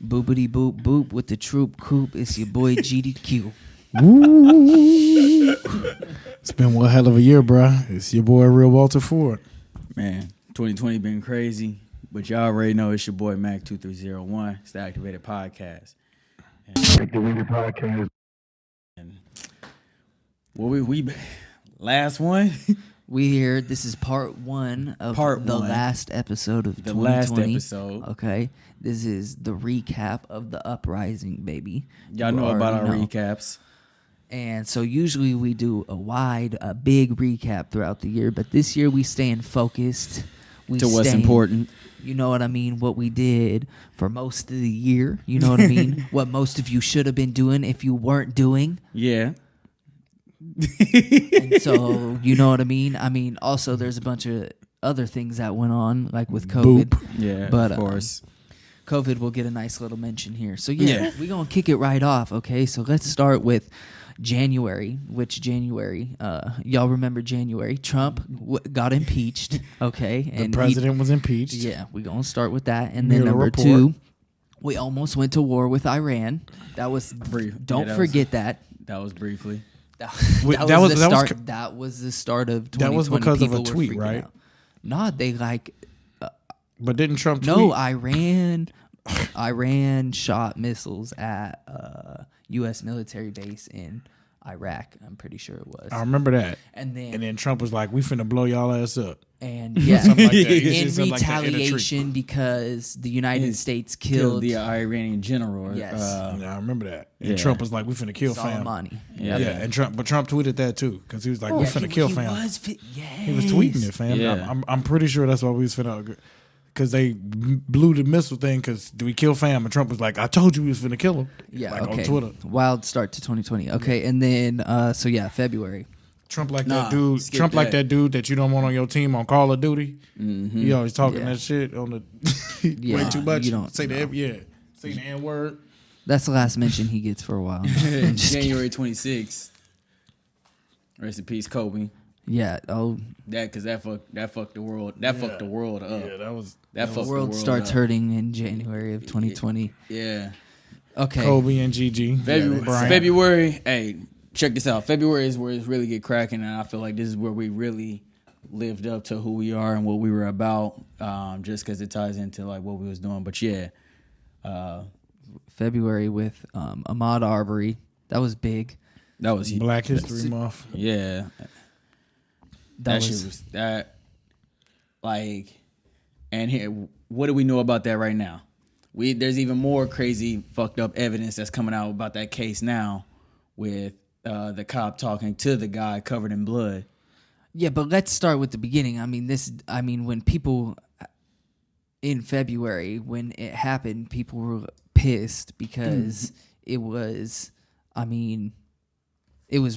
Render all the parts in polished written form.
Boopity boop boop with the troop coop. It's your boy GDQ. Woo. It's been one hell of a year, bro. It's your boy Real Walter Ford. Man, 2020 been crazy, but y'all already know it's your boy Mac 2301. It's the Activated Podcast. Activated Podcast. And what we last one. We here. This is part one of the last episode of 2020. Last episode. Okay. This is the recap of the Uprising, baby. Y'all know about our recaps. And so usually we do a big recap throughout the year, but this year we staying focused. What's important. You know what I mean? What we did for most of the year. You know what I mean? What most of you should have been doing if you weren't doing. Yeah. And so, you know what I mean? I mean, also there's a bunch of other things that went on, like with COVID. Boop. Yeah, but, of course. COVID will get a nice little mention here. So, yeah. We're going to kick it right off, okay? So, let's start with January. Y'all remember January? Trump got impeached, okay? And the president was impeached. Yeah, we're going to start with that. And then number two, we almost went to war with Iran. That was brief. Don't forget that. That was briefly. That was the start of 2020. That was because of a tweet, right? Out. No, they but didn't Trump tweet? No, Iran shot missiles at U.S. military base in Iraq. I'm pretty sure it was. I remember that. And then Trump was like, "We finna blow y'all ass up." And yeah, something like that. In retaliation because the United States killed the Iranian general. Yes, I remember that. And Trump was like, "We finna kill fam." Yeah. And Trump tweeted that too because he was like, "We finna kill fam." He was tweeting it, fam. Yeah. I'm pretty sure that's why we was finna. Because they blew the missile thing because we kill fam, and Trump was like, "I told you we was finna kill him." Yeah, like okay. On Twitter. Wild start to 2020. Okay, and then February. Trump that dude. Trump like that dude that you don't want on your team on Call of Duty. Mm-hmm. He always talking that shit on the way too much. You don't say the say the N word. That's the last mention he gets for a while. January 26th. Rest in peace, Kobe. Yeah. Oh, because that fucked the world. That fucked the world up. Yeah, that fucked the world starts hurting in January of 2020. Yeah. Okay. Kobe and Gigi. February. Hey, check this out. February is where it's really get cracking, and I feel like this is where we really lived up to who we are and what we were about. Just because it ties into like what we was doing. But yeah. February with Ahmaud Arbery. That was big. That was Black History Month. Yeah. That shit was that, like, and here, what do we know about that right now? There's even more crazy, fucked up evidence that's coming out about that case now, with the cop talking to the guy covered in blood. Yeah, but let's start with the beginning. When people in February, when it happened, people were pissed because it was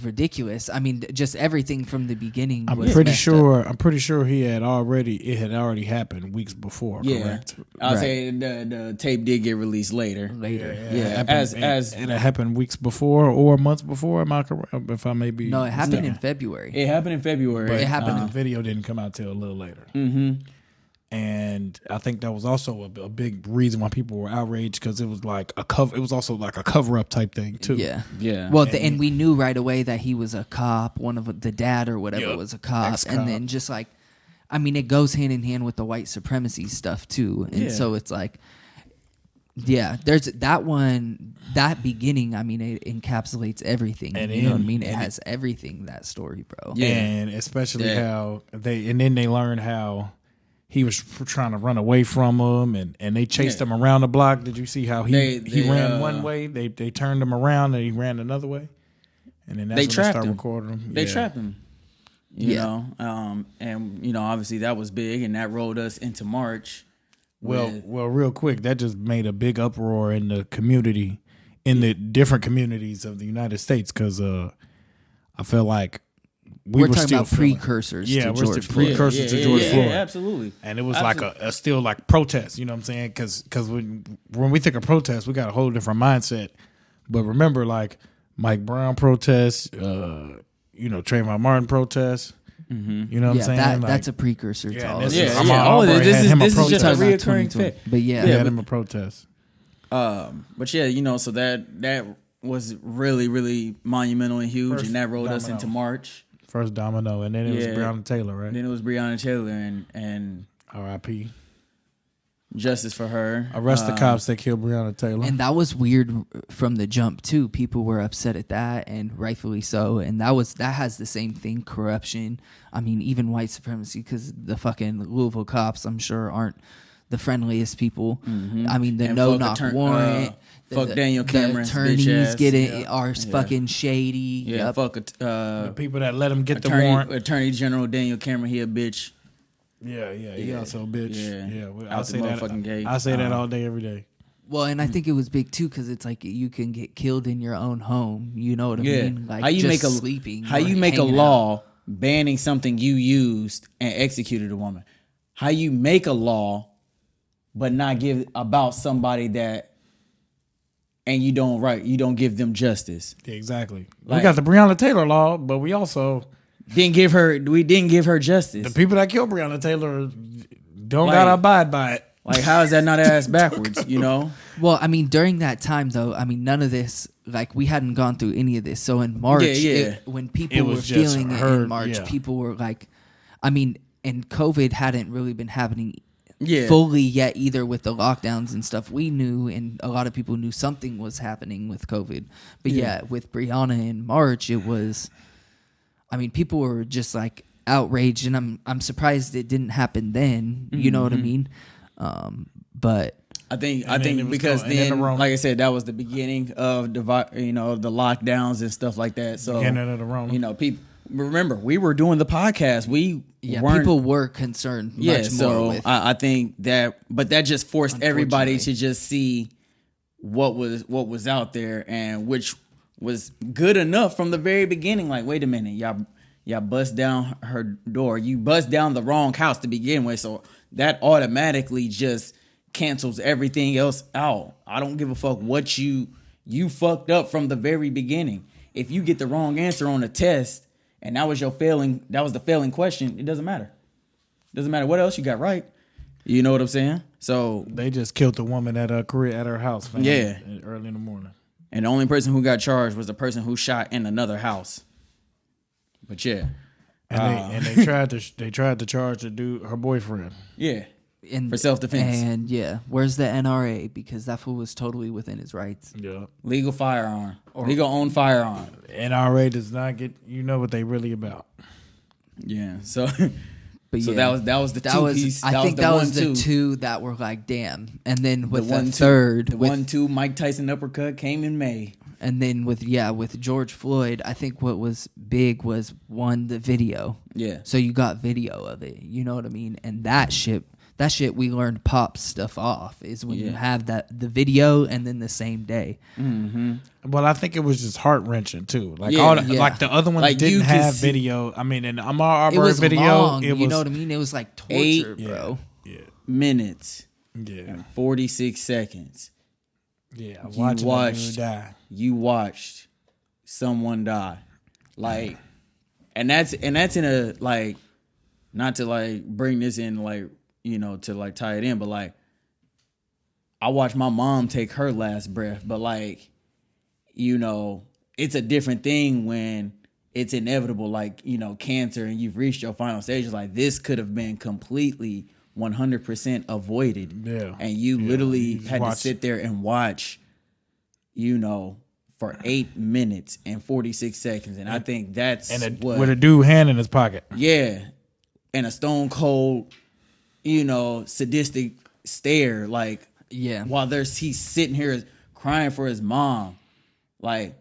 ridiculous. I mean, just everything from the beginning. I'm pretty sure it had already happened weeks before. Yeah, correct? I'll say the tape did get released later. Yeah. It happened weeks before or months before. Am I correct? If I may be. No, it happened in February. It happened in February. But it happened. The video didn't come out till a little later. Mm-hmm. And I think that was also a big reason why people were outraged because it was like a cover. It was also like a cover up type thing too. Yeah. Well, and we knew right away that he was a cop. One of the dad or whatever was a cop, ex-cop. And then just like, it goes hand in hand with the white supremacy stuff too. And so it's like, there's that one. That beginning, it encapsulates everything. And you know what I mean? It has everything. That story, bro. Yeah, and especially how they learn how he was trying to run away from them, and they chased him around the block. Did you see how he ran one way? They turned him around, and he ran another way. And then that's when they start recording him. They trapped him. You know, and obviously that was big, and that rolled us into March. Well, real quick, that just made a big uproar in the community, in the different communities of the United States, because I feel like. We're talking about precursors to George Floyd. Precursors to George Floyd. Yeah, absolutely. And it was like a still like protest, you know what I'm saying? Because when we think of protest, we got a whole different mindset. But remember, like, Mike Brown protests, Trayvon Martin protests. Mm-hmm. You know what I'm saying? That's a precursor to all of this. All of this is just a reoccurring fact. But had him a protest. But yeah, you know, so that was really, really monumental and huge, and that rolled us into March. First domino, and then it was Breonna Taylor, right? Then it was Breonna Taylor, and R.I.P. Justice for her. Arrest the cops that killed Breonna Taylor. And that was weird from the jump too. People were upset at that, and rightfully so. And that has the same thing: corruption. I mean, even white supremacy, because the fucking Louisville cops, I'm sure, aren't the friendliest people. Mm-hmm. I mean, the no-knock warrant. Fuck Daniel Cameron's attorneys are fucking shady. Yeah, yep. Fuck the people that let him get the warrant. Attorney General Daniel Cameron, he a bitch. Yeah, he also a bitch. Yeah. I say that. Gate. I say that all day, every day. Well, and I think it was big too, because it's like you can get killed in your own home. You know what I mean? Like, how you make sleeping? How you make a law banning something you used and executed a woman? How you make a law, but not give about somebody that, and you don't give them justice. Yeah, exactly. We got the Breonna Taylor law, but we also didn't give her justice. The people that killed Breonna Taylor don't gotta abide by it. Like, how is that not ass backwards, you know? Well, I mean, during that time, though, I mean, none of this, like, we hadn't gone through any of this. So in March, when people were feeling it in March, people were like, I mean, and COVID hadn't really been happening fully yet either with the lockdowns and stuff. We knew, and a lot of people knew something was happening with COVID. But with Breonna in March, it was... I mean, people were just like outraged, and I'm surprised it didn't happen then. You know what I mean? But I think because then, like I said, that was the beginning of the lockdowns and stuff like that. So you know, people remember we were doing the podcast. People were concerned. Much more with. I think that, but that just forced everybody to just see what was out there, and which was good enough from the very beginning. Like, wait a minute, y'all bust down her door. You bust down the wrong house to begin with, so that automatically just cancels everything else out. I don't give a fuck what you fucked up from the very beginning. If you get the wrong answer on a test and that was the failing question, it doesn't matter. Doesn't matter what else you got right. You know what I'm saying? So they just killed the woman at her house, fam, early in the morning. And the only person who got charged was the person who shot in another house. But yeah, and they tried to charge the dude, her boyfriend. Yeah, for self-defense. And where's the NRA? Because that fool was totally within his rights. Yeah, legal owned firearm. NRA does not get. You know what they really about. Yeah. So. But so that was the two piece. I think that was the two that were like, damn. And then with the third, the 1-2 Mike Tyson uppercut came in May. And then with George Floyd, I think what was big was the video. Yeah. So you got video of it. You know what I mean? And that shit we learned pops stuff off is when you have the video and then the same day. Mm-hmm. Well, I think it was just heart wrenching too. Like like the other ones didn't have video. I mean, in the Ahmaud Arbery video, long, you know what I mean? It was like torture, bro. Yeah. Minutes. Yeah. And 46 seconds. Yeah. You watched someone die. Like, and that's in a, like, not to like bring this in, like, you know, to like tie it in, but like I watched my mom take her last breath, but like, you know, it's a different thing when it's inevitable, like, you know, cancer, and you've reached your final stages. Like, this could have been completely 100% avoided. Yeah. And you literally had to sit there and watch, you know, for 8 minutes and 46 seconds. And I think that's with a dude hand in his pocket. Yeah. And a stone cold, you know, sadistic stare, like, while he's sitting here crying for his mom. Like,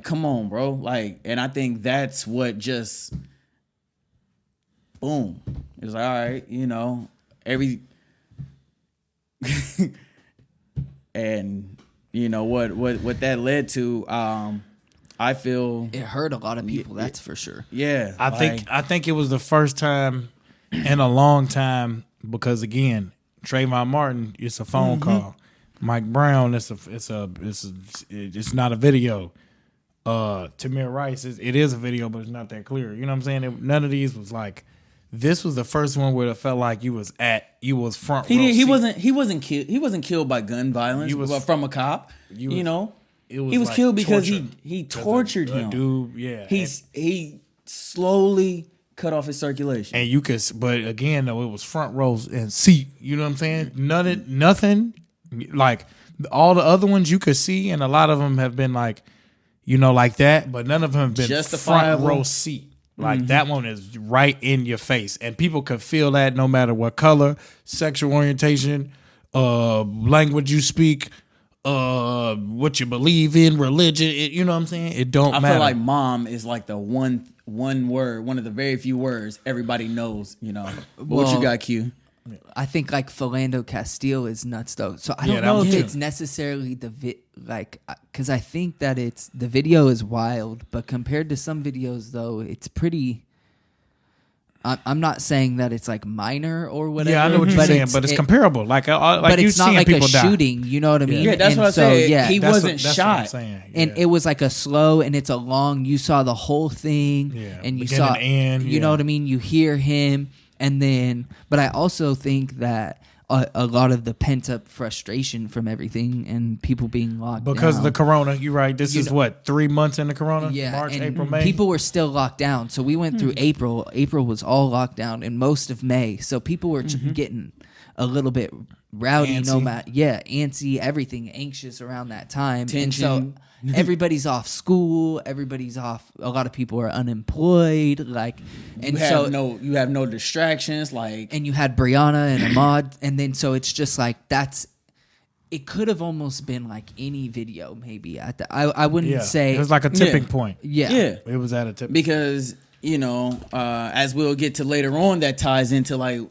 come on, bro. Like, and I think that's what just, boom. It was like, all right, you know, and you know what that led to, I feel it hurt a lot of people, that's for sure. Yeah. I think it was the first time in a long time, because again, Trayvon Martin, it's a phone call. Mike Brown, it's not a video. Tamir Rice, it is a video, but it's not that clear. You know what I'm saying? None of these was like This was the first one where it felt like you was front row. He wasn't killed by gun violence from a cop. He was like killed because he tortured him. Dude, yeah. He slowly cut off his circulation. And you could, but again though, it was front rows and seat. You know what I'm saying? Nothing like all the other ones you could see, and a lot of them have been like, like that, but none of them have been front row seat. Like that one is right in your face, and people could feel that no matter what color, sexual orientation, language you speak, what you believe in, religion. You know what I'm saying? It don't matter. I feel like mom is like the one word, one of the very few words everybody knows. What you got, Q? I think like Philando Castile is nuts though. So I don't know if it's necessarily because I think that the video is wild, but compared to some videos though, it's pretty. I'm not saying that it's like minor or whatever. Yeah, I know what you're saying, but it's comparable. But it's not like a shooting. You know what I mean? Yeah, that's what I'm saying. Yeah, he wasn't shot, and it was like a slow, and it's a long. You saw the whole thing, and you saw, you know what I mean. You hear him. And then, but I also think that a lot of the pent up frustration from everything and people being locked down. Because of the corona, you're right. This is 3 months in the corona? Yeah. March, and April, May? People were still locked down. So we went through April. April was all locked down and most of May. So people were getting a little bit rowdy, antsy, everything, anxious around that time. Tension. And so everybody's off school, everybody's off. A lot of people are unemployed. You have no distractions. And you had Breonna and Ahmaud, and then so it's just like it could have almost been like any video, maybe. I wouldn't say it was like a tipping point. Yeah, it was at a tipping because as we'll get to later on, that ties into like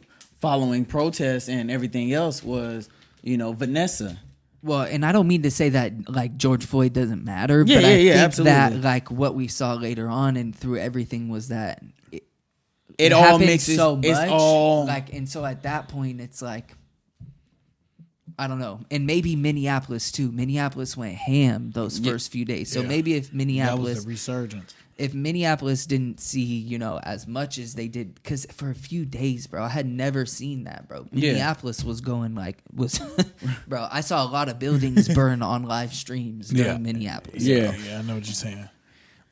following protests and everything else was Vanessa. Well, and I don't mean to say that like George Floyd doesn't matter, but I think absolutely. That like what we saw later on and through everything was that it all mixes so much. It's all and so at that point it's like I don't know, and maybe Minneapolis too. Minneapolis went ham those first few days, so maybe if Minneapolis that was the resurgence. If Minneapolis didn't see, as much as they did, because for a few days, bro, I had never seen that, bro. Minneapolis was going bro, I saw a lot of buildings burn on live streams during Minneapolis. Yeah, I know what you're saying.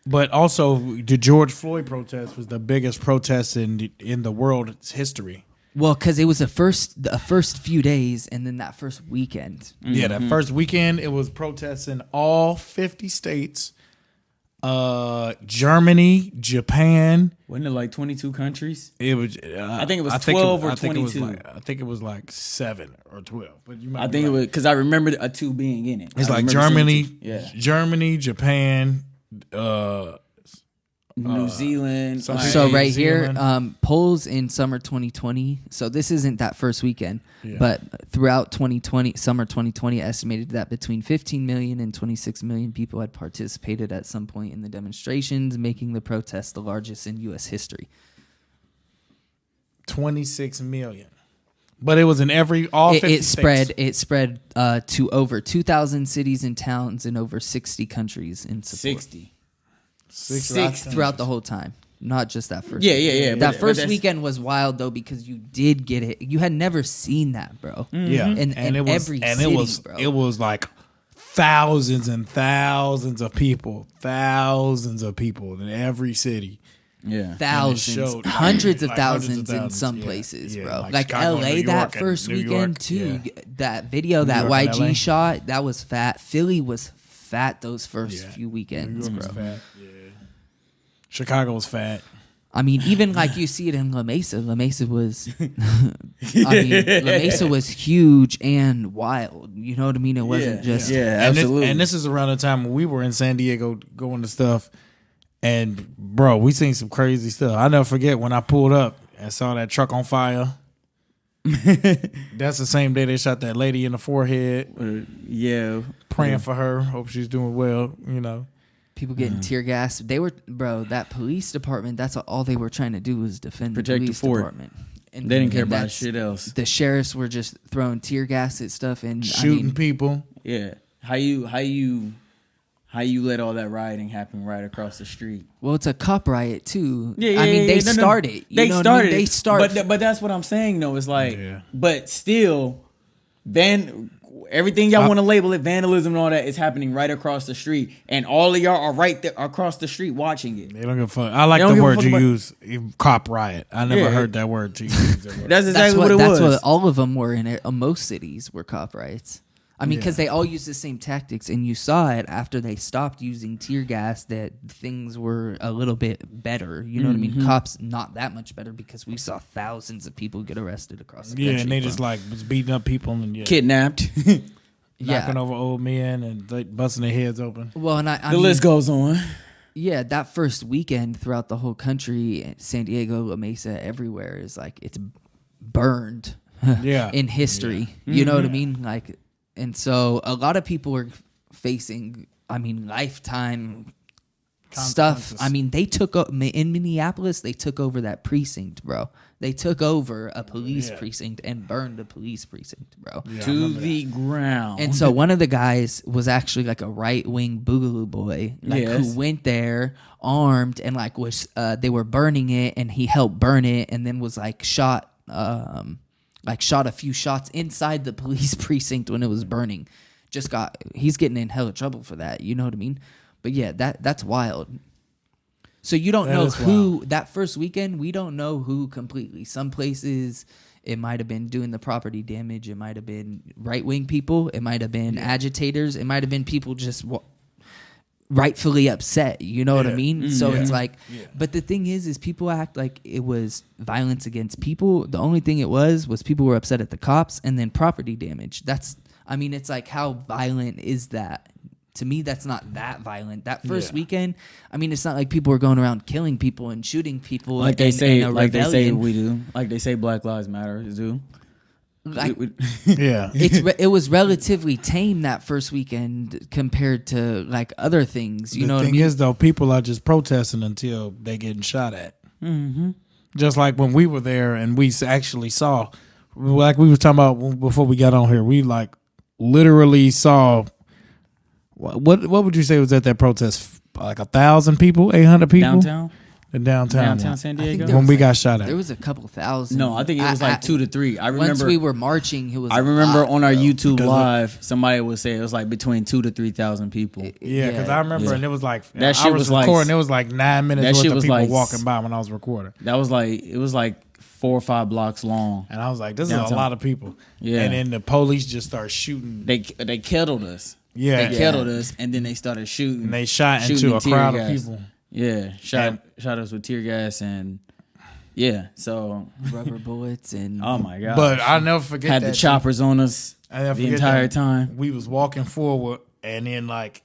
But also, the George Floyd protest was the biggest protest in the world's history. Well, because it was the first few days, and then that first weekend. Yeah, that first weekend, it was protests in all 50 states. Germany, Japan. Wasn't it like 22 countries? It was. I think it was 12 or 22. I think it was like 7 or 12. But you might. I think it was because I remember a 2 being in it. It's like Germany, Japan, New Zealand. So right here, polls in summer 2020. So this isn't that first weekend, but throughout 2020, summer 2020, estimated that between 15 million and 26 million people had participated at some point in the demonstrations, making the protest the largest in U.S. history. 26 million. But it was in all 50 states. It spread to over 2,000 cities and towns in over 60 countries in support. 60 throughout the whole time, not just that first. Yeah. That first weekend was wild though because you did get it. You had never seen that, bro. Yeah, and it was every city, bro. It was like thousands and thousands of people in every city. Yeah, thousands, hundreds of thousands in some places, bro. Like Chicago, LA that first weekend too. That video that YG shot, that was fat. Philly was fat those first few weekends, bro. Fat. Yeah. Chicago was fat. I mean, even like you see it in La Mesa. La Mesa was, La Mesa was huge and wild. You know what I mean? It wasn't just absolutely. And this is around the time when we were in San Diego going to stuff, and bro, we seen some crazy stuff. I never forget when I pulled up and saw that truck on fire. That's the same day they shot that lady in the forehead. Praying for her. Hope she's doing well. People getting tear gas. They were, bro. That police department. That's all they were trying to do was defend the police department. And they didn't care about shit else. The sheriffs were just throwing tear gas at stuff and shooting people. Yeah. How you How you let all that rioting happen right across the street? Well, it's a cop riot too. Yeah, I mean, they started. They started. They started. But that's what I'm saying though. It's like, but still, everything y'all want to label it vandalism and all that is happening right across the street, and all of y'all are right there across the street watching it. They don't give a fuck. I like the word you use, cop riot. I never heard that word. That's exactly what it was. That's what all of them were in it. Most cities were cop riots. I mean, because they all use the same tactics, and you saw it after they stopped using tear gas that things were a little bit better. You know what I mean? Cops not that much better because we saw thousands of people get arrested across the country. Yeah, and they just like was beating up people and kidnapped, knocking over old men and like busting their heads open. Well, and the list goes on. Yeah, that first weekend throughout the whole country, San Diego, La Mesa, everywhere is like it's burned. In history, you know what I mean? Like. And so a lot of people are facing, I mean, lifetime stuff. I mean, they took in Minneapolis, they took over that precinct, bro. They took over a police precinct and burned a police precinct, bro. Yeah, to the ground. And so one of the guys was actually like a right-wing boogaloo boy, who went there armed and like was they were burning it and he helped burn it and then was like shot a few shots inside the police precinct when it was burning. He's getting in hella trouble for that. You know what I mean? But yeah, that's wild. So you don't know who that first weekend. We don't know who completely. Some places it might have been doing the property damage. It might have been right wing people. It might have been agitators. It might have been people just rightfully upset. You know what I mean? So it's like, but the thing is people act like it was violence against people. The only thing it was people were upset at the cops and then property damage. It's like, how violent is that? To me, that's not that violent. That first weekend, I mean, it's not like people were going around killing people and shooting people. Like they say we do. Like they say Black Lives Matter do. Like, it was relatively tame that first weekend compared to like other things. You know what I mean? The thing is, though, people are just protesting until they getting shot at. Mm-hmm. Just like when we were there and we actually saw, like we were talking about before we got on here, we like literally saw. What would you say was at that protest? Like 1,000 people, 800 people downtown. The downtown San Diego. When we got shot at, there was a couple thousand. No, I think it was like 2 to 3. I remember once we were marching. It was. I remember on our YouTube live, somebody would say it was like between 2,000 to 3,000 people. Yeah, because I remember, and it was like that shit was recording. It was like 9 minutes worth of people walking by when I was recording. That was like it was like 4 or 5 blocks long, and I was like, "This is a lot of people." Yeah, and then the police just started shooting. They kettled us. Yeah, they kettled us, and then they started shooting. And they shot into a crowd of people. Yeah, shot us with tear gas and so rubber bullets and oh my god! But I'll never forget had the choppers on us the entire time. We was walking forward, and then like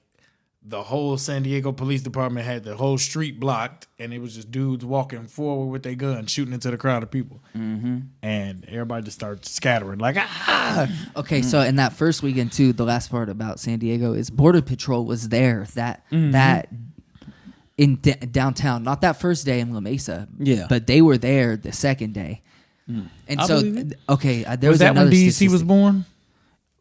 the whole San Diego Police Department had the whole street blocked, and it was just dudes walking forward with their guns, shooting into the crowd of people, and everybody just started scattering like Okay, so in that first weekend too, the last part about San Diego is Border Patrol was there. That in downtown, not that first day in La Mesa, but they were there the second day, and so there was that when DEC was born.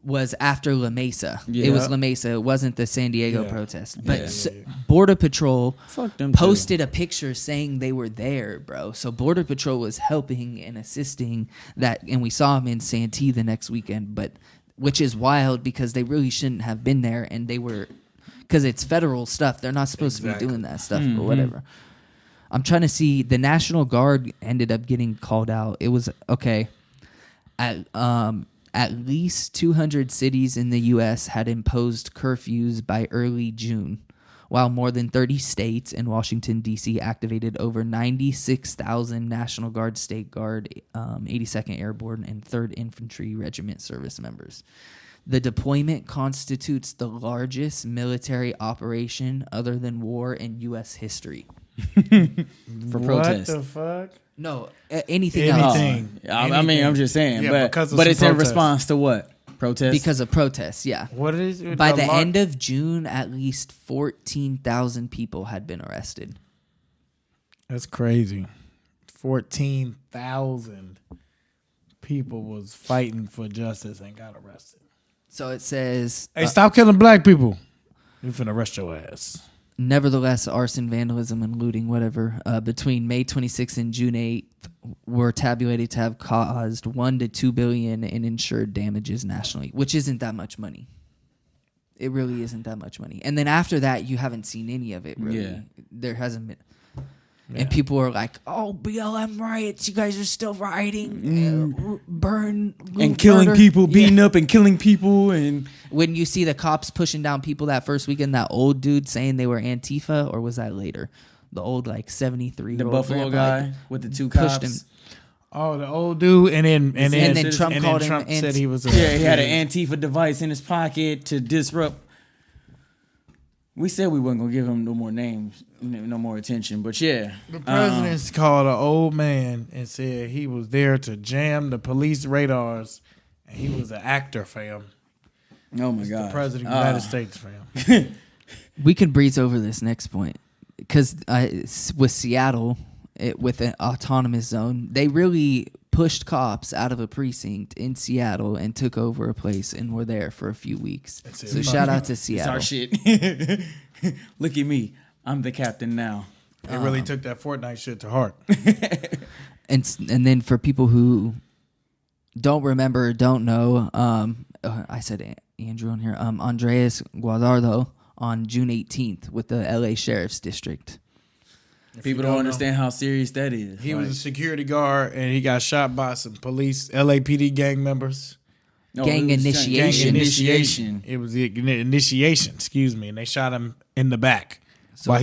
Was after La Mesa. Yeah. It was La Mesa. It wasn't the San Diego protest. But Border Patrol posted a picture saying they were there, bro. So Border Patrol was helping and assisting that, and we saw them in Santee the next weekend. But which is wild because they really shouldn't have been there, and they were because it's federal stuff. They're not supposed to be doing that stuff or whatever. I'm trying to see. The National Guard ended up getting called out. It was At least 200 cities in the U.S. had imposed curfews by early June, while more than 30 states and Washington, D.C. activated over 96,000 National Guard, State Guard, 82nd Airborne, and 3rd Infantry Regiment service members. The deployment constitutes the largest military operation other than war in U.S. history. For protest. What the fuck? No, anything else. I mean, I'm just saying, but it's in response to what? Protest? Because of protests, yeah. What is it? By the end of June, at least 14,000 people had been arrested. That's crazy. 14,000 people was fighting for justice and got arrested. So it says... Hey, stop killing black people. We finna arrest your ass. Nevertheless, arson, vandalism, and looting, whatever, between May 26th and June 8th were tabulated to have caused $1 to $2 billion in insured damages nationally, which isn't that much money. It really isn't that much money. And then after that, you haven't seen any of it, really. Yeah. There hasn't been. Yeah. And people are like, "Oh, BLM riots! You guys are still rioting, burn, loot, and killing murder. People, beating up and killing people." And when you see the cops pushing down people that first weekend, that old dude saying they were Antifa, or was that later? The old 73, the Buffalo guy with the two cops. Pushed him. Oh, the old dude, and then Trump called him. Said he was. He had an Antifa device in his pocket to disrupt. We said we weren't gonna give him no more names, no more attention, but yeah. The president called an old man and said he was there to jam the police radars, and he was an actor, fam. Oh my God, the president of the United States, fam. We can breeze over this next point because with Seattle, with an autonomous zone, they really pushed cops out of a precinct in Seattle and took over a place and were there for a few weeks. So shout out to Seattle. It's our shit. Look at me. I'm the captain now. They really took that Fortnite shit to heart. and then for people who don't remember or don't know, I said Andrew on here, Andres Guardado on June 18th with the LA Sheriff's District. People don't understand how serious that is. He was a security guard, and he got shot by some police, LAPD gang members. Gang initiation. It was the initiation, and they shot him in the back. So while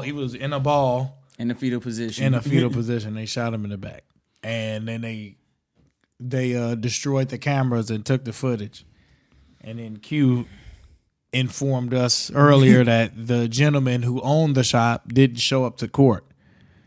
he was in a ball. In a fetal position. They shot him in the back. And then they destroyed the cameras and took the footage. And then Q informed us earlier that the gentleman who owned the shop didn't show up to court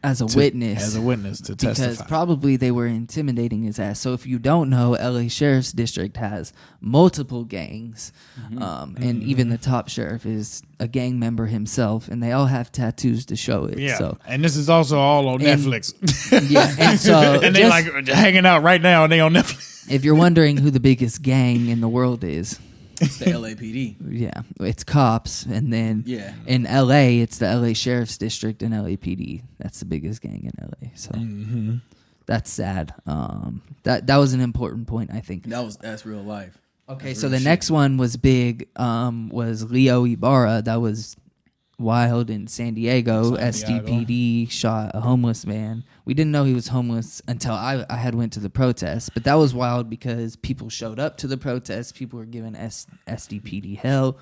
as a witness to testify, because probably they were intimidating his ass. So if you don't know, LA Sheriff's District has multiple gangs, and even the top sheriff is a gang member himself, and they all have tattoos to show it. Yeah, so, and this is also all on Netflix. Yeah, and so and they hanging out right now, and they on Netflix. If you're wondering who the biggest gang in the world is, it's the LAPD. Yeah, it's cops, and then in LA, it's the LA Sheriff's District and LAPD. That's the biggest gang in LA. So that's sad. That was an important point, I think. That's real life. Okay, that's so the next one was big. Was Leo Ibarra. That was wild in San Diego. SDPD shot a homeless man. We didn't know he was homeless until I had went to the protest, but that was wild because people showed up to the protest. People were giving SDPD hell,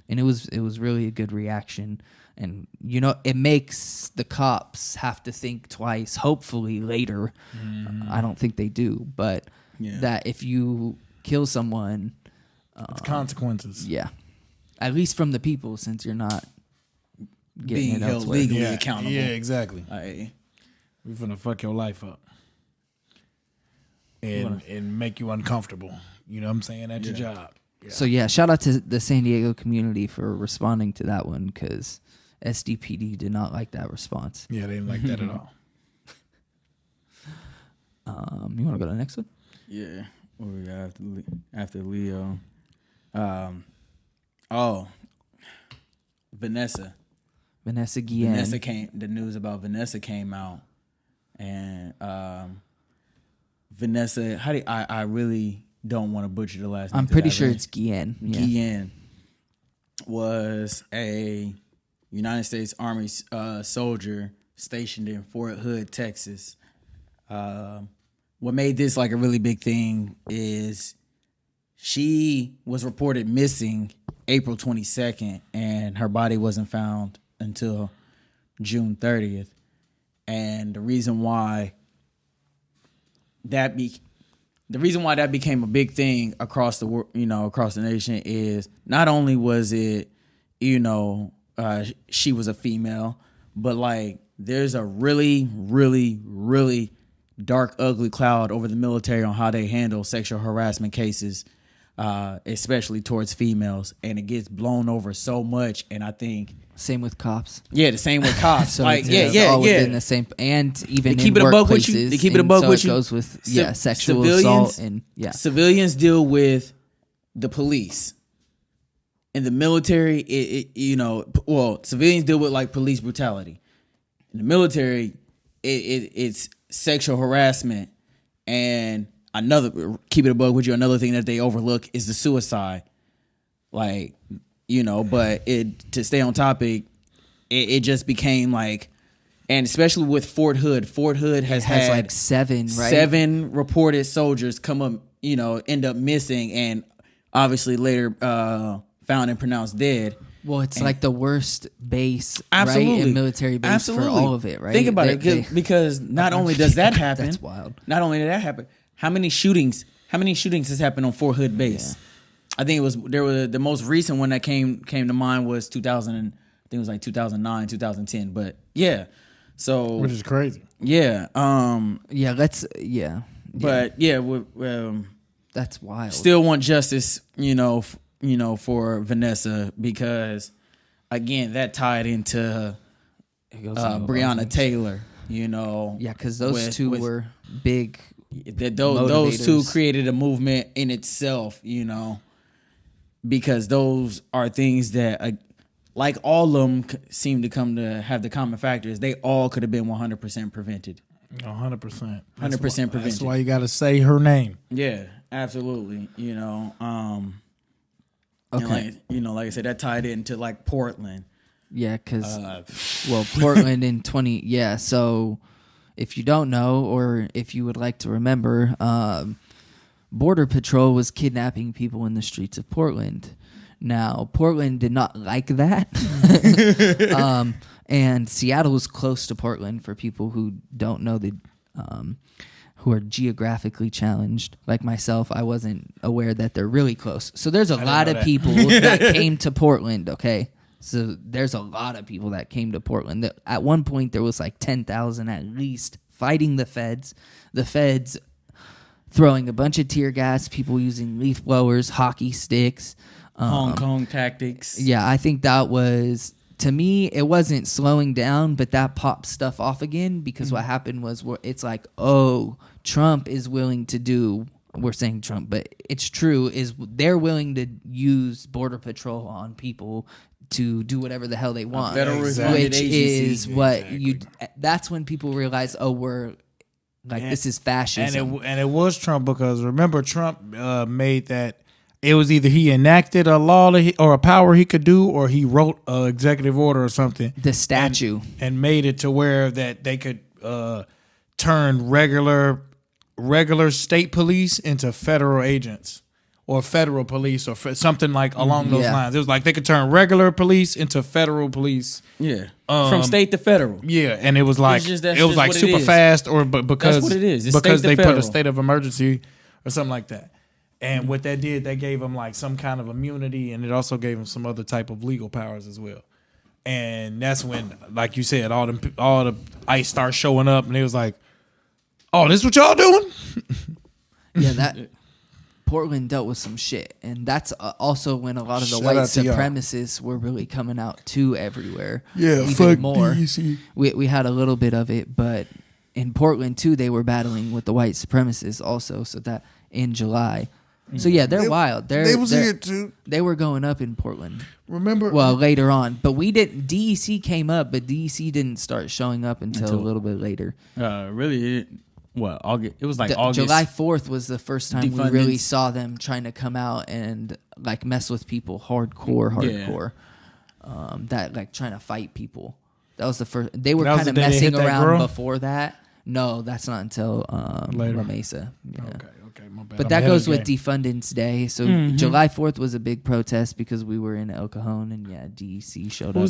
and it was really a good reaction. And it makes the cops have to think twice. Hopefully later, I don't think they do, but that if you kill someone, it's consequences. Yeah, at least from the people, since you're not getting being held legally accountable. Yeah, exactly. We're gonna fuck your life up and make you uncomfortable. You know what I'm saying? At your job. Yeah. So shout out to the San Diego community for responding to that one because SDPD did not like that response. Yeah, they didn't like that at all. You want to go to the next one? Yeah. What we got after Leo? Vanessa Guillen. The news about Vanessa came out. And Vanessa, I really don't want to butcher the last name. I'm pretty sure it's Guillen. Yeah. Guillen was a United States Army soldier stationed in Fort Hood, Texas. What made this like a really big thing is she was reported missing April 22nd, and her body wasn't found until June 30th. And the reason why that became a big thing across the across the nation is not only was it she was a female, but like there's a really, really, really dark, ugly cloud over the military on how they handle sexual harassment cases, especially towards females, and it gets blown over so much. And I think same with cops. Yeah, the same with cops. So like all within the same, and even in workplaces. They keep it above with you. It goes with sexual assault and civilians deal with the police in the military, civilians deal with like police brutality. In the military, it's sexual harassment, and keep it a bug with you. Another thing that they overlook is the suicide. Like, but to stay on topic, it just became like, and especially with Fort Hood. Fort Hood has had like 7, right? 7 reported soldiers come up, end up missing, and obviously later found and pronounced dead. Well, it's like the worst base, absolutely, right? And military base for all of it, right? Think about it, because not only does that happen, that's wild. Not only did that happen, how many shootings has happened on Fort Hood base? Yeah. I think the most recent one that came to mind was 2000. I think it was like 2009, 2010. But yeah, so which is crazy. Yeah. But that's wild. Still want justice, for Vanessa, because again, that tied into Breonna Taylor, Yeah, because those two were big. Those two created a movement in itself, because those are things that, like all of them seem to come to have the common factors. They all could have been 100% prevented. 100%. 100% prevented. That's why you got to say her name. Yeah, absolutely. Okay. And like I said, that tied into like Portland. Yeah, because Portland in 20. Yeah, so if you don't know, or if you would like to remember, Border Patrol was kidnapping people in the streets of Portland. Now, Portland did not like that. And Seattle is close to Portland, for people who don't know, who are geographically challenged. Like myself, I wasn't aware that they're really close. So there's a lot of people that came to Portland, okay? So there's a lot of people that came to Portland. At one point, there was like 10,000 at least fighting the feds. The feds throwing a bunch of tear gas, people using leaf blowers, hockey sticks. Hong Kong tactics. Yeah, I think that was, to me, it wasn't slowing down, but that popped stuff off again, because what happened was, it's like, oh, Trump is willing to do, we're saying Trump, but it's true, is they're willing to use Border Patrol on people to do whatever the hell they want, which is what that's when people realize, oh, we're like, this is fascism. And it was Trump, because remember, Trump made that it was either he enacted a law or a power he could do, or he wrote an executive order or something. The statute. And made it to where that they could turn regular state police into federal agents, or federal police, or something like along those lines. It was like they could turn regular police into federal police. Yeah. From state to federal. Yeah, and it was like super fast, or because that's what it is. Because they put a state of emergency or something like that. And what that did, they gave them like some kind of immunity, and it also gave them some other type of legal powers as well. And that's when, like you said, all the ICE started showing up, and it was like, "Oh, this what y'all doing?" Yeah, that Portland dealt with some shit, and that's also when a lot of the white supremacists were really coming out too everywhere. Yeah, fuck more. DC. We had a little bit of it, but in Portland too, they were battling with the white supremacists also. So that in July. So yeah, they're wild. They was here too. They were going up in Portland. Remember? Well, later on, but we didn't. DEC came up, but DEC didn't start showing up until a little bit later. Really? August? It was like August. July 4th was the first time we really saw them trying to come out and like mess with people hardcore. That like trying to fight people. That was the first. They were kind of messing around before that. No, that's not until later. Mesa. Yeah. Okay, my bad. But that goes with Defundance Day. So July 4th was a big protest because we were in El Cajon, and DEC showed up.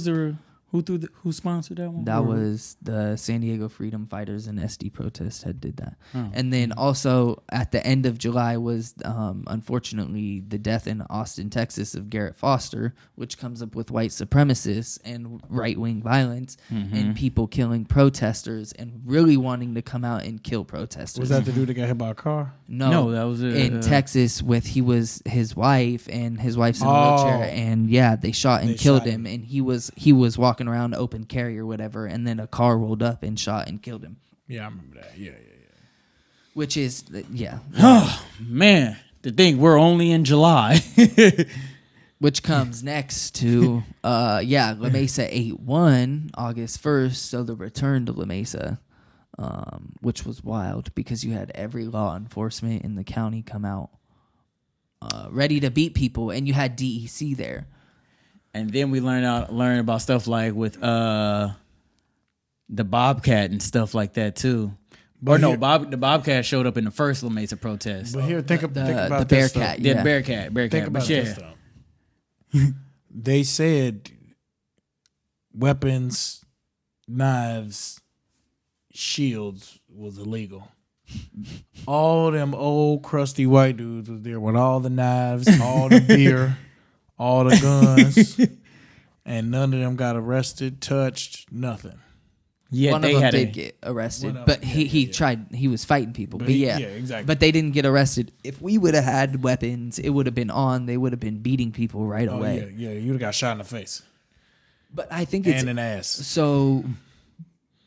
Who sponsored that one? That was the San Diego Freedom Fighters and SD protest did that. And then also at the end of July was unfortunately the death in Austin, Texas of Garrett Foster, which comes up with white supremacists and right-wing violence and people killing protesters and really wanting to come out and kill protesters. Was that the dude that got hit by a car? No, that was in Texas with his wife, and his wife's in a wheelchair, and they shot and killed him, and he was walking around open carry or whatever, and then a car rolled up and shot and killed him. Yeah, I remember that. Yeah. Which is Oh man, to think we're only in July. Which comes next to, La Mesa 8-1, August 1st, so the return to La Mesa, which was wild because you had every law enforcement in the county come out ready to beat people, and you had DEC there. And then we learn about stuff like with the Bobcat and stuff like that too. But the Bobcat showed up in the first La Mesa protest. But here, think about the Bearcat. Yeah, Bearcat. Think about this though. They said weapons, knives, shields was illegal. All them old crusty white dudes was there with all the knives, all the beer, all the guns, and none of them got arrested, touched, nothing. Yeah, one of them did get arrested, but he was fighting people. But exactly. But they didn't get arrested. If we would have had weapons, it would have been on. They would have been beating people right away. Yeah, you'd have got shot in the face. But I think it's and an ass. So,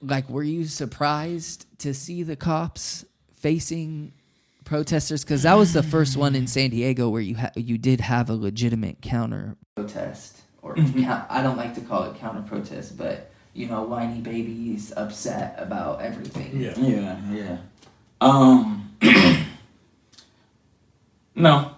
like, were you surprised to see the cops facing protesters? Because that was the first one in San Diego where you did have a legitimate counter protest, or I don't like to call it counter protest, but. Whiny babies upset about everything. Yeah. No.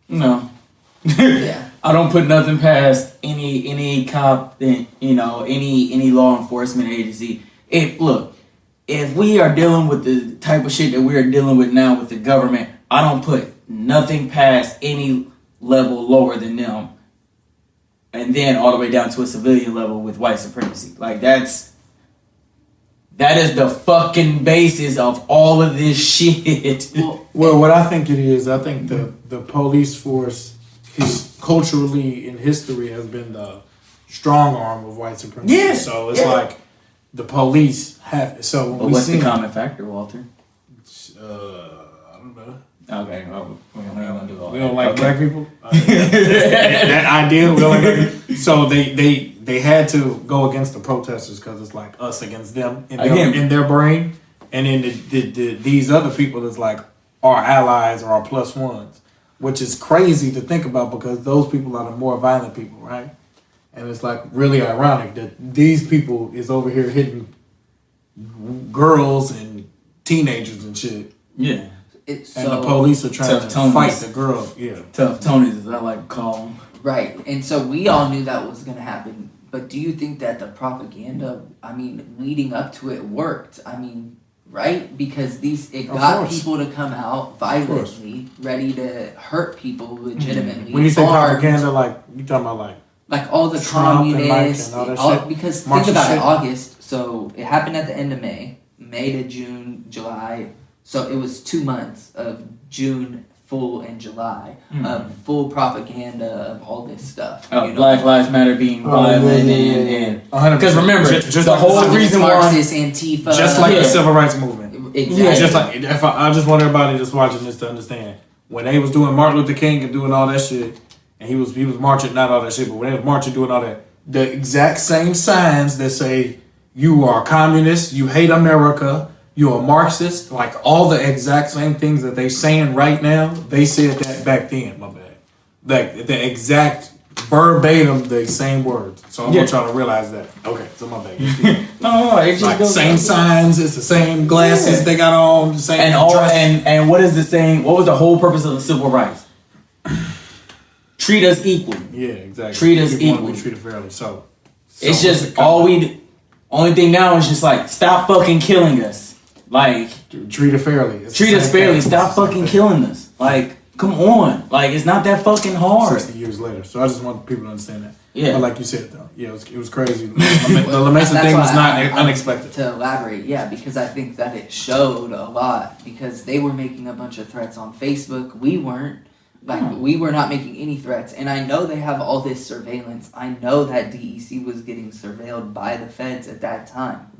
Yeah. I don't put nothing past any cop, any law enforcement agency. If we are dealing with the type of shit that we are dealing with now with the government, I don't put nothing past any level lower than them. And then all the way down to a civilian level with white supremacy. Like, that is the fucking basis of all of this shit. Well, what I think it is, I think the police force culturally in history has been the strong arm of white supremacy. Yeah. So it's like the police have. So but what's the common factor, Walter? I don't know. Okay, well, we don't want to do all we don't like black people. That idea. We don't like black people. So they had to go against the protesters because it's like us against them in their brain, and then these other people is like our allies or our plus ones, which is crazy to think about because those people are the more violent people, right? And it's like really ironic that these people is over here hitting girls and teenagers and shit. Yeah. And the police are trying to fight the girl. Yeah. Tough Tonys, as I like to call them. Right. And so we all knew that was going to happen. But do you think that the propaganda, leading up to it worked? Right? Because it got people to come out violently, ready to hurt people legitimately. When you say propaganda, like, you talking about like all the Trump communists. And all that shit? Because think about it, August. So it happened at the end of May to June, July. So it was 2 months of June full and July of full propaganda of all this stuff. Black Lives Matter being violent and because remember, just the whole reason why Marxist Antifa, just like the civil rights movement. Exactly. Yeah, just like I just want everybody just watching this to understand when they was doing Martin Luther King and doing all that shit, and he was marching, not all that shit, but when they was marching doing all that, the exact same signs that say you are communist, you hate America. You're a Marxist, like all the exact same things that they saying right now, they said that back then, my bad. Like the exact verbatim, the same words. So I want y'all to realize that. Okay, so my bad. No, it just like goes same signs, it's the same glasses they got on, the same and what is the saying? What was the whole purpose of the civil rights? Treat us equal. Yeah, exactly. Treat us equal. We treated fairly. So it's just only thing now is just like stop fucking killing us. Like, treat it fairly. Treat us fairly. Stop fucking killing us. Like, come on. Like, it's not that fucking hard. 60 years later. So I just want people to understand that. Yeah. But like you said, though, it was crazy. The La Mesa thing was not unexpected. To elaborate, because I think that it showed a lot because they were making a bunch of threats on Facebook. We weren't. We were not making any threats. And I know they have all this surveillance. I know that DEC was getting surveilled by the feds at that time.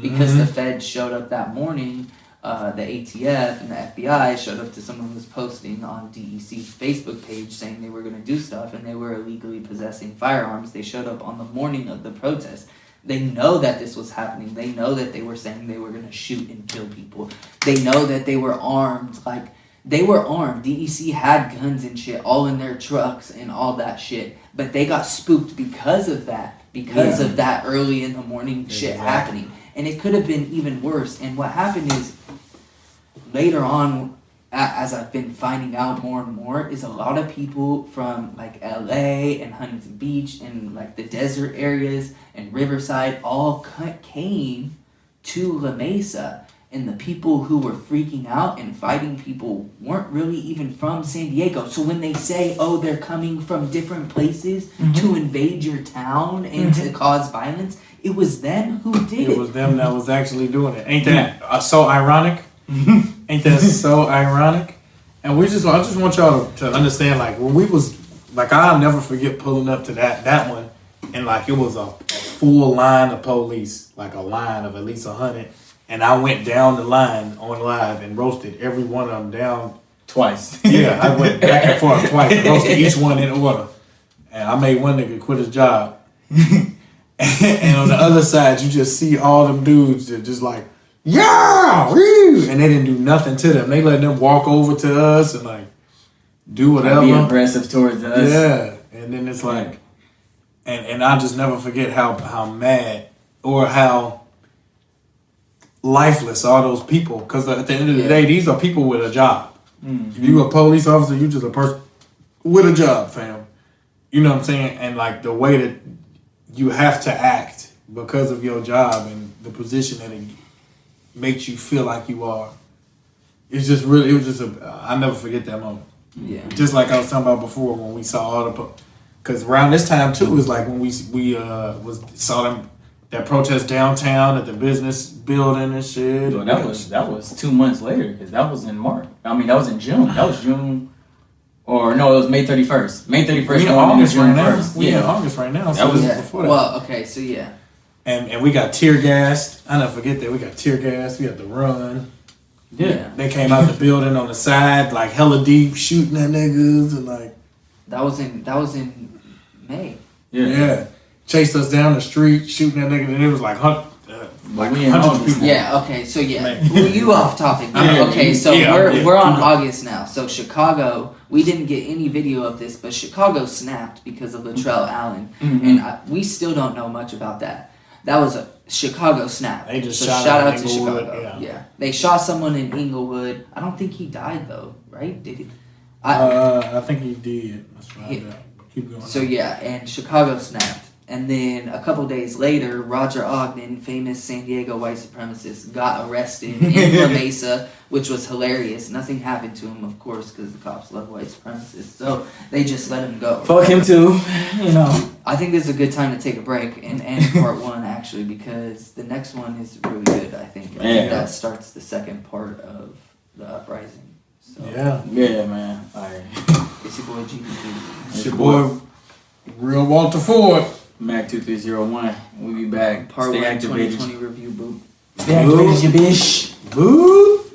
Because the feds showed up that morning, the ATF and the FBI showed up to someone who was posting on DEC's Facebook page saying they were going to do stuff and they were illegally possessing firearms. They showed up on the morning of the protest. They know that this was happening. They know that they were saying they were going to shoot and kill people. They know that they were armed. They were armed. DEC had guns and shit all in their trucks and all that shit. But they got spooked because of that. Because of that early in the morning shit happening. And it could have been even worse. And what happened is, later on, as I've been finding out more and more, is a lot of people from like LA and Huntington Beach and like the desert areas and Riverside all came to La Mesa. And the people who were freaking out and fighting people weren't really even from San Diego. So when they say, oh, they're coming from different places to invade your town and to cause violence, it was them who did it. It was them that was actually doing it. Ain't that so ironic? Ain't that so ironic? And I just want y'all to understand, like, when we was, like, I'll never forget pulling up to that one. And, like, it was a full line of police, like a line of at least 100. And I went down the line on live and roasted every one of them down twice. Yeah, I went back and forth twice and roasted each one in order. And I made one nigga quit his job. And on the other side, you just see all them dudes that just like, yeah, woo! And they didn't do nothing to them. They let them walk over to us and like do whatever. Be aggressive towards us. Yeah. And then it's like, and I'll just never forget how mad or how lifeless all those people, because at the end of the day, these are people with a job. If you a police officer, you just a person with a job, fam. You know what I'm saying? And like the way that you have to act because of your job and the position that it makes you feel like you are. It's just really, it was just I'll never forget that moment. Yeah. Just like I was talking about before when we saw all the, because around this time too was like when we saw them. That protest downtown at the business building and shit. Well, that was 2 months later, because that was in March. I mean, that was in June. That was June, or no, it was May 31st. May 31st. We in August right now. We in August right now. So that was before that. Well, okay, so yeah. And we got tear gassed. I never forget that we got tear gassed. We had to run. Yeah. They came out the building on the side, like hella deep, shooting at niggas and like. That was in May. Yeah. Chased us down the street, shooting at niggas, and it was like hundreds of people. Yeah, okay, so well, you off topic. Okay, so we're on August now. So Chicago, we didn't get any video of this, but Chicago snapped because of Latrell Allen, and we still don't know much about that. That was a Chicago snap. They just shout out to Chicago. Yeah, they shot someone in Inglewood. I don't think he died though, right? Did he? I think he did. That's right. Keep going. So and Chicago snapped. And then a couple days later, Roger Ogden, famous San Diego white supremacist, got arrested in La Mesa, which was hilarious. Nothing happened to him, of course, because the cops love white supremacists. So they just let him go. Fuck him too, you know. I think this is a good time to take a break and end part one, actually, because the next one is really good, I think. I think that starts the second part of the uprising. So, yeah, man. All right. It's your boy GDP. It's your boy, Real Walter Ford. Mac 2301. We'll be back. Part Stay 1 activated. 2020 review, boo. Stay activated, you bitch. Boo.